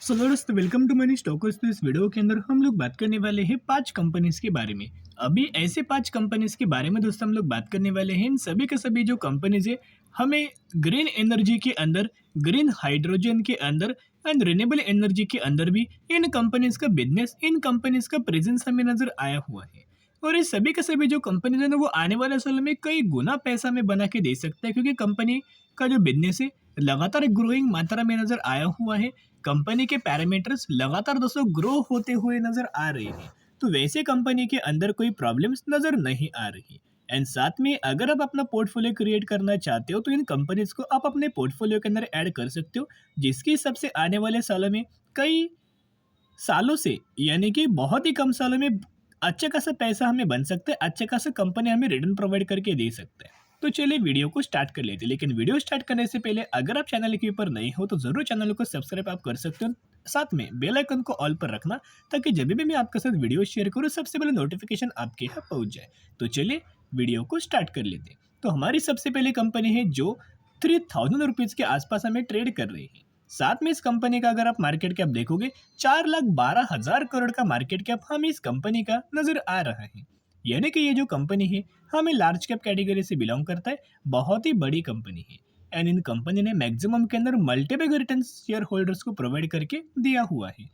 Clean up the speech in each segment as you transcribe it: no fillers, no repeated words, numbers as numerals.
सो दोस्तों welcome to money stalkers. तो इस वीडियो के अंदर हम लोग बात करने वाले हैं 5 कंपनीज के बारे में। अभी ऐसे 5 कंपनीज के बारे में दोस्तों हम लोग बात करने वाले हैं। इन सभी के सभी जो कंपनीज है हमें ग्रीन एनर्जी के अंदर, ग्रीन हाइड्रोजन के अंदर एंड रिन्यूएबल एनर्जी के अंदर भी इन कंपनीज का बिजनेस, इन कंपनीज का प्रेजेंस हमें नजर आया हुआ है। और ये सभी के सभी जो कंपनीज है ना वो आने वाले साल में कई गुना पैसा में बना के दे सकता है, क्योंकि कंपनी का जो बिजनेस है लगातार ग्रोइंग मात्रा में नजर आया हुआ है। कंपनी के पैरामीटर्स लगातार दोस्तों ग्रो होते हुए नजर आ रहे हैं। तो वैसे कंपनी के अंदर कोई प्रॉब्लम्स नजर नहीं आ रही। एंड साथ में अगर आप अपना पोर्टफोलियो क्रिएट करना चाहते हो तो इन कंपनीज को आप अपने पोर्टफोलियो के अंदर ऐड कर सकते हो, जिसकी सबसे आने वाले सालों में कई सालों से, यानी कि बहुत ही कम सालों में अच्छा खासा पैसा हमें बन सकता है, अच्छा खासा कंपनी हमें रिटर्न प्रोवाइड करके दे सकता है। तो चलिए वीडियो को स्टार्ट कर लेते हैं। लेकिन वीडियो स्टार्ट करने से पहले अगर आप चैनल के ऊपर नए हो तो जरूर चैनल को सब्सक्राइब आप कर सकते हो, साथ में बेल आइकन को ऑल पर रखना, ताकि जब भी मैं आपके साथ वीडियो शेयर करूँ सबसे पहले नोटिफिकेशन आपके यहाँ पहुंच जाए। तो चलिए वीडियो को स्टार्ट कर लेते हैं। तो हमारी सबसे पहले कंपनी है जो 3000 रुपीज के आसपास हमें ट्रेड कर रही है। साथ में इस कंपनी का अगर आप मार्केट कैप देखोगे 4,12,000 करोड़ का मार्केट कैप हमें इस कंपनी का नजर आ रहा है। यानी कि ये जो कंपनी है हमें लार्ज कैप कैटेगरी से बिलोंग करता है, बहुत ही बड़ी कंपनी है। एंड इन कंपनी ने मैक्सिमम के अंदर मल्टीपल रिटर्न शेयर होल्डर्स को प्रोवाइड करके दिया हुआ है।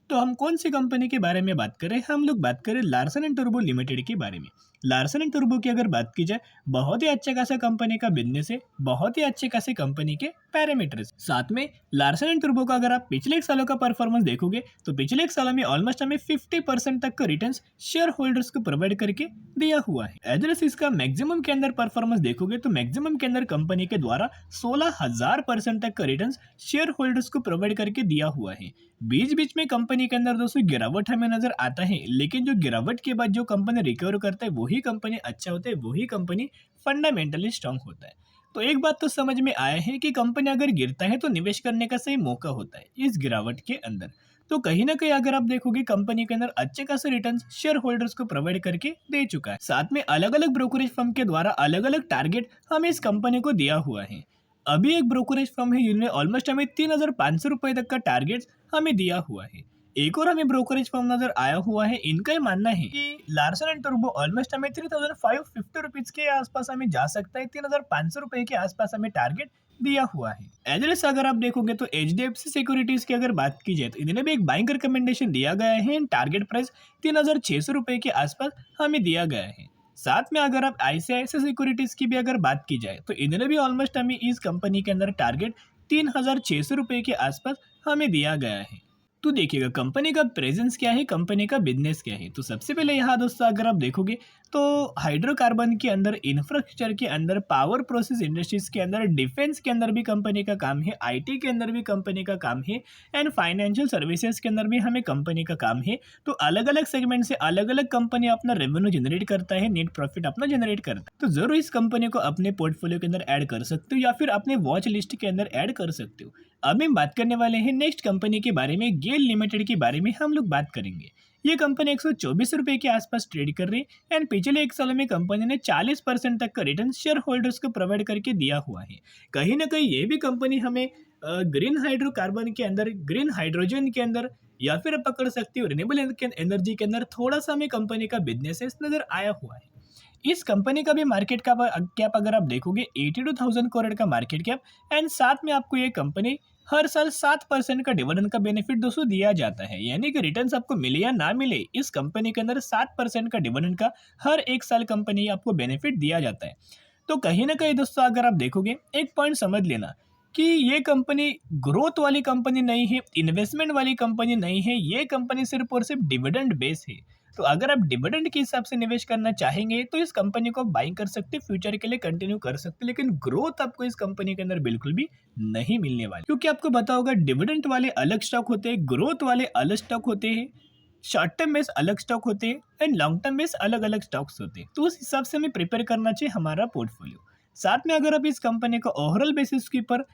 तो हम कौन सी कंपनी के बारे में बात करें? हम लोग बात करें लार्सन एंड टर्बो लिमिटेड के बारे में। लार्सन एंड टर्बो की अगर बात की जाए, बहुत ही अच्छा खासा कंपनी का बिजनेस है, बहुत ही अच्छे खासे कंपनी के पैरामीटर्स। साथ में लार्सन एंड टर्बो का अगर आप पिछले एक सालों का परफॉर्मेंस देखोगे तो पिछले एक सालों में ऑलमोस्ट हमें 50% तक का रिटर्न शेयर होल्डर्स को प्रोवाइड करके दिया हुआ है। एड्रेस इसका मैक्सिमम के अंदर परफॉर्मेंस देखोगे तो मैक्सिमम के अंदर कंपनी के द्वारा 16,000% तक का रिटर्न शेयर होल्डर्स को प्रोवाइड करके दिया हुआ है। बीच बीच में कंपनी के अंदर दोस्तों गिरावट हमें नजर आता है, लेकिन जो गिरावट के बाद जो कंपनी रिकवर करता है वही कंपनी अच्छा होता है, वही कंपनी फंडामेंटली स्ट्रांग होता है। तो एक बात तो समझ में आया है कि कंपनी अगर गिरता है तो निवेश करने का सही मौका होता है इस गिरावट के अंदर। तो कहीं ना कहीं अगर आप देखोगे कंपनी के अंदर अच्छे खासे रिटर्न शेयर होल्डर्स को प्रोवाइड करके दे चुका है। साथ में अलग अलग ब्रोकरेज फर्म के द्वारा अलग अलग टारगेट हमें इस कंपनी को दिया हुआ है। अभी एक ब्रोकरेज फर्म है जिन्होंने ऑलमोस्ट हमें 3,500 रुपए तक का टारगेट हमें दिया हुआ है। एक और हमें ब्रोकरेज फर्म नजर आया हुआ है, इनका ये मानना है कि लार्सन एंड टर्बो ऑलमोस्ट हमें 3,550 रुपीज के आसपास हमें जा सकता है, 3,500 रुपए के आसपास हमें टारगेट दिया हुआ है। एड्रेस अगर आप देखोगे तो HDFC सिक्योरिटीज की अगर बात की जाए तो इन्हें भी एक बाइंग रिकमेंडेशन दिया गया है। टारगेट प्राइस 3,600 रुपए के आसपास हमें दिया गया है। साथ में अगर आप ICICI सिक्योरिटीज की भी अगर बात की जाए तो इन्होंने भी ऑलमोस्ट हमें इस कंपनी के अंदर टारगेट 3,600 रुपए के आसपास हमें दिया गया है। तो देखिएगा कंपनी का प्रेजेंस क्या है, कंपनी का बिजनेस क्या है। तो सबसे पहले यहाँ दोस्तों अगर आप देखोगे तो हाइड्रोकार्बन के अंदर, इंफ्रास्ट्रक्चर के अंदर, पावर प्रोसेस इंडस्ट्रीज के अंदर, डिफेंस के अंदर भी कंपनी का काम है, IT के अंदर भी कंपनी का काम है, एंड फाइनेंशियल सर्विसेज के अंदर भी हमें कंपनी का काम है। तो अलग अलग सेगमेंट से अलग अलग कंपनी अपना रेवेन्यू जनरेट करता है, नेट प्रॉफिट अपना जनरेट करता है। तो जरूर इस कंपनी को अपने पोर्टफोलियो के अंदर ऐड कर सकते हो या फिर अपने वॉच लिस्ट के अंदर ऐड कर सकते हो। अभी हम बात करने वाले हैं नेक्स्ट कंपनी के बारे में, गेल लिमिटेड के बारे में हम लोग बात करेंगे। ये कंपनी 124 रुपए के आसपास ट्रेड कर रही है एंड पिछले एक साल में कंपनी ने 40% तक का रिटर्न शेयर होल्डर्स को प्रोवाइड करके दिया हुआ है। कहीं ना कहीं ये भी कंपनी हमें ग्रीन हाइड्रोकार्बन के अंदर, ग्रीन हाइड्रोजन के अंदर, या फिर आप पकड़ सकते हो रिन्यूएबल एनर्जी के अंदर थोड़ा सा हमें कंपनी का बिजनेस नजर आया हुआ है। इस कंपनी का भी मार्केट कैप अगर आप देखोगे 82,000 करोड़ का मार्केट कैप, एंड साथ में आपको ये कंपनी हर साल 7% का डिविडेंड का बेनिफिट दोस्तों दिया जाता है। यानी कि रिटर्न्स आपको मिले या ना मिले, इस कंपनी के अंदर 7% का डिविडेंड का हर एक साल कंपनी आपको बेनिफिट दिया जाता है। तो कहीं ना कहीं दोस्तों अगर आप देखोगे एक पॉइंट समझ लेना कि ये कंपनी ग्रोथ वाली कंपनी नहीं है, इन्वेस्टमेंट वाली कंपनी नहीं है, ये कंपनी सिर्फ और सिर्फ डिविडेंड बेस है। तो अगर आप डिविडेंड के हिसाब से निवेश करना चाहेंगे तो इस कंपनी को बाइंग कर सकते, फ्यूचर के लिए कंटिन्यू कर सकते, लेकिन ग्रोथ आपको इस कंपनी के अंदर बिल्कुल भी नहीं मिलने वाली। क्योंकि आपको पता होगा डिविडेंड वाले अलग स्टॉक होते हैं, ग्रोथ वाले अलग स्टॉक होते हैं, शॉर्ट टर्म बेस अलग स्टॉक होते हैं, एंड लॉन्ग टर्म बेस अलग अलग स्टॉक्स होते हैं। तो उस हिसाब से हमें प्रिपेयर करना चाहिए हमारा पोर्टफोलियो। साथ में अगर आप इस कंपनी को ओवरऑल बेसिस के ऊपर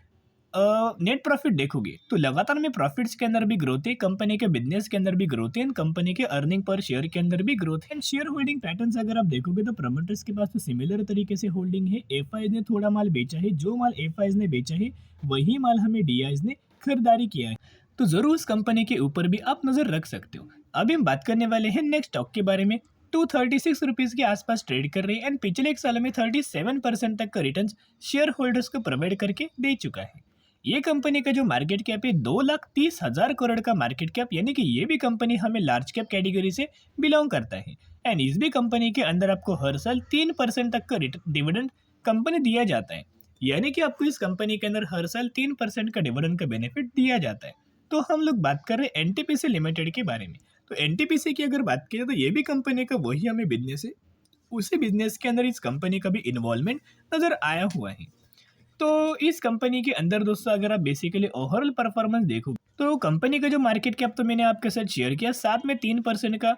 नेट प्रॉफिट देखोगे तो लगातार में प्रॉफिट्स के अंदर भी ग्रोथ है, कंपनी के बिजनेस के अंदर भी ग्रोथ है, कंपनी के अर्निंग पर शेयर के अंदर भी ग्रोथ है। शेयर होल्डिंग पैटर्न्स अगर आप देखोगे तो प्रमोटर्स के पास तो सिमिलर तरीके से होल्डिंग है। एफआईज ने थोड़ा माल बेचा है, जो माल एफआईज ने बेचा है वही माल हमें डीआईज ने खरीदारी किया है। तो ज़रूर उस कंपनी के ऊपर भी आप नज़र रख सकते हो। अभी हम बात करने वाले हैं नेक्स्ट स्टॉक के बारे में। 236 रुपीज़ के आसपास ट्रेड कर रही है एंड पिछले एक साल में 37% तक का रिटर्न शेयर होल्डर्स को प्रोवाइड करके दे चुका है। ये कंपनी का जो मार्केट कैप है 2,30,000 करोड़ का मार्केट कैप, यानी कि ये भी कंपनी हमें लार्ज कैप कैटेगरी से बिलोंग करता है। एंड इस भी कंपनी के अंदर आपको हर साल 3% तक का डिविडेंड कंपनी दिया जाता है, यानी कि आपको इस कंपनी के अंदर हर साल 3% का डिविडेंड का बेनिफिट दिया जाता है। तो हम लोग बात कर रहे हैं एनटीपीसी लिमिटेड के बारे में। तो एनटीपीसी की अगर बात करें तो ये भी कंपनी का वही हमें बिजनेस है, उसी बिजनेस के अंदर इस कंपनी का भी इन्वॉल्वमेंट नज़र आया हुआ है। तो इस कंपनी के अंदर दोस्तों अगर आप बेसिकली ओवरऑल परफॉर्मेंस देखो तो कंपनी का जो मार्केट कैप तो मैंने आपके साथ शेयर किया, साथ में 3% का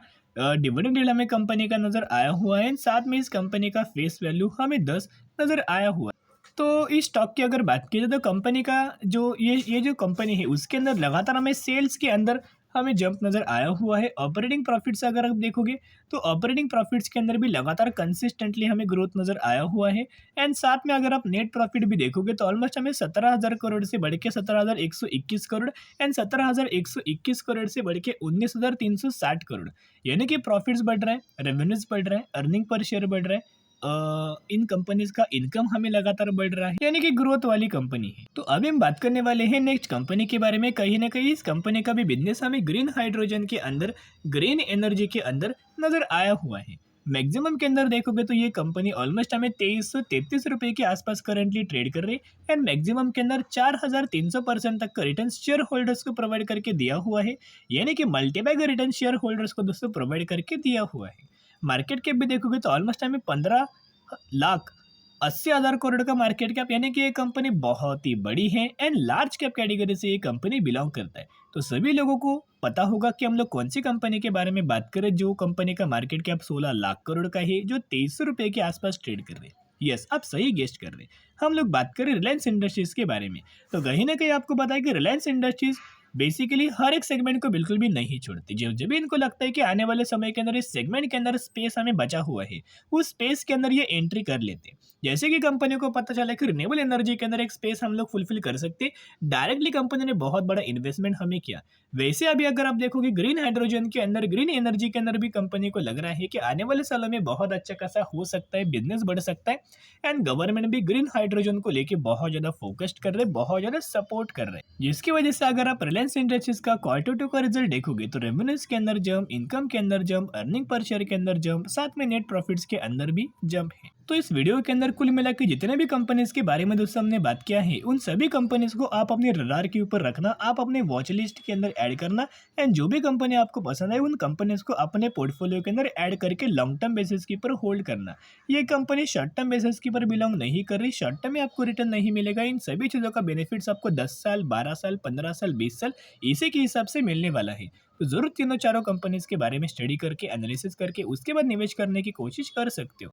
डिविडेंड डील हमें कंपनी का नज़र आया हुआ है, साथ में इस कंपनी का फेस वैल्यू हमें 10 नज़र आया हुआ है। तो इस स्टॉक की अगर बात की जाए तो कंपनी का जो ये जो कंपनी है उसके अंदर लगातार हमें सेल्स के अंदर हमें जंप नज़र आया हुआ है। ऑपरेटिंग प्रॉफिट्स अगर आप देखोगे तो ऑपरेटिंग प्रॉफिट्स के अंदर भी लगातार कंसिस्टेंटली हमें ग्रोथ नज़र आया हुआ है। एंड साथ में अगर आप नेट प्रॉफिट भी देखोगे तो ऑलमोस्ट हमें 17,000 करोड़ से बढ़ के 17,121 करोड़ एंड 17,121 करोड़ से बढ़ के 19,360 करोड़, यानी कि प्रॉफिट्स बढ़ रहे हैं, रेवेन्यूज बढ़ रहे हैं, अर्निंग पर शेयर बढ़ रहा है, इन कंपनीज का इनकम हमें लगातार बढ़ रहा है, यानी कि ग्रोथ वाली कंपनी है। तो अभी हम बात करने वाले हैं नेक्स्ट कंपनी के बारे में। कहीं ना कहीं इस कंपनी का भी बिजनेस हमें ग्रीन हाइड्रोजन के अंदर, ग्रीन एनर्जी के अंदर नजर आया हुआ है। मैक्सिमम के अंदर देखोगे तो ये कंपनी ऑलमोस्ट हमें 2333 रुपये के आसपास करंटली ट्रेड कर रही है एंड मैक्सिमम के अंदर 4300% तक का रिटर्न शेयर होल्डर्स को प्रोवाइड करके दिया हुआ है, यानी कि मल्टीपल का रिटर्न शेयर होल्डर्स को दोस्तों प्रोवाइड करके दिया हुआ है। मार्केट कैप भी देखोगे तो ऑलमोस्ट हमें 15,80,000 करोड़ का मार्केट कैप, यानी कि ये कंपनी बहुत ही बड़ी है एंड लार्ज कैप कैटेगरी से ये कंपनी बिलोंग करता है। तो सभी लोगों को पता होगा कि हम लोग कौन सी कंपनी के बारे में बात करें जो कंपनी का मार्केट कैप 16 लाख करोड़ का है, जो 2300 रुपये के आसपास ट्रेड कर रहे हैं। यस, आप सही गेस्ट कर रहे हैं। हम लोग बात करें रिलायंस इंडस्ट्रीज के बारे में। तो कहीं ना कहीं आपको पता है कि रिलायंस इंडस्ट्रीज बेसिकली हर एक सेगमेंट को बिल्कुल भी नहीं छोड़ती। जब भी इनको लगता है कि आने वाले समय के अंदर इस सेगमेंट के अंदर स्पेस हमें बचा हुआ है, उस स्पेस के अंदर ये एंट्री कर लेते हैं। जैसे कि कंपनी को पता चला कि रिन्यूएबल एनर्जी के अंदर एक स्पेस हम लोग फुलफिल कर सकते हैं, डायरेक्टली कंपनी ने बहुत बड़ा इन्वेस्टमेंट हमें किया। वैसे अभी अगर आप देखोगे ग्रीन हाइड्रोजन के अंदर, ग्रीन एनर्जी के अंदर भी कंपनी को लग रहा है कि आने वाले सालों में बहुत अच्छा खासा हो सकता है, बिजनेस बढ़ सकता है एंड गवर्नमेंट भी ग्रीन हाइड्रोजन को लेके बहुत ज़्यादा फोकस्ड कर रहे हैं, बहुत ज़्यादा सपोर्ट कर रहे हैं। जिसकी वजह से अगर आप रिलायंस इंडस्ट्रीज का Q2 का रिजल्ट देखोगे तो रेवेन्यूज के अंदर जंप, इनकम के अंदर जंप, अर्निंग पर शेयर के अंदर जंप, साथ में नेट प्रॉफिट्स के अंदर भी जंप है। तो इस वीडियो के अंदर कुल मिला के जितने भी कंपनीज के बारे में दोस्तों हमने बात किया है, उन सभी कंपनीज को आप अपने रडार के ऊपर रखना, आप अपने वॉच लिस्ट के अंदर ऐड करना एंड जो भी कंपनी आपको पसंद है उन कंपनीज को अपने पोर्टफोलियो के अंदर ऐड करके लॉन्ग टर्म बेसिस के ऊपर होल्ड करना। ये कंपनी शॉर्ट टर्म बेसिस के ऊपर बिलोंग नहीं कर रही, शॉर्ट टर्म में आपको रिटर्न नहीं मिलेगा। इन सभी चीज़ों का बेनिफिट्स आपको 10 साल, 12 साल, 15 साल, 20 साल इसी के हिसाब से मिलने वाला है। तो जरूर तीनों चारों कंपनीज के बारे में स्टडी करके, एनालिसिस करके उसके बाद निवेश करने की कोशिश कर सकते हो।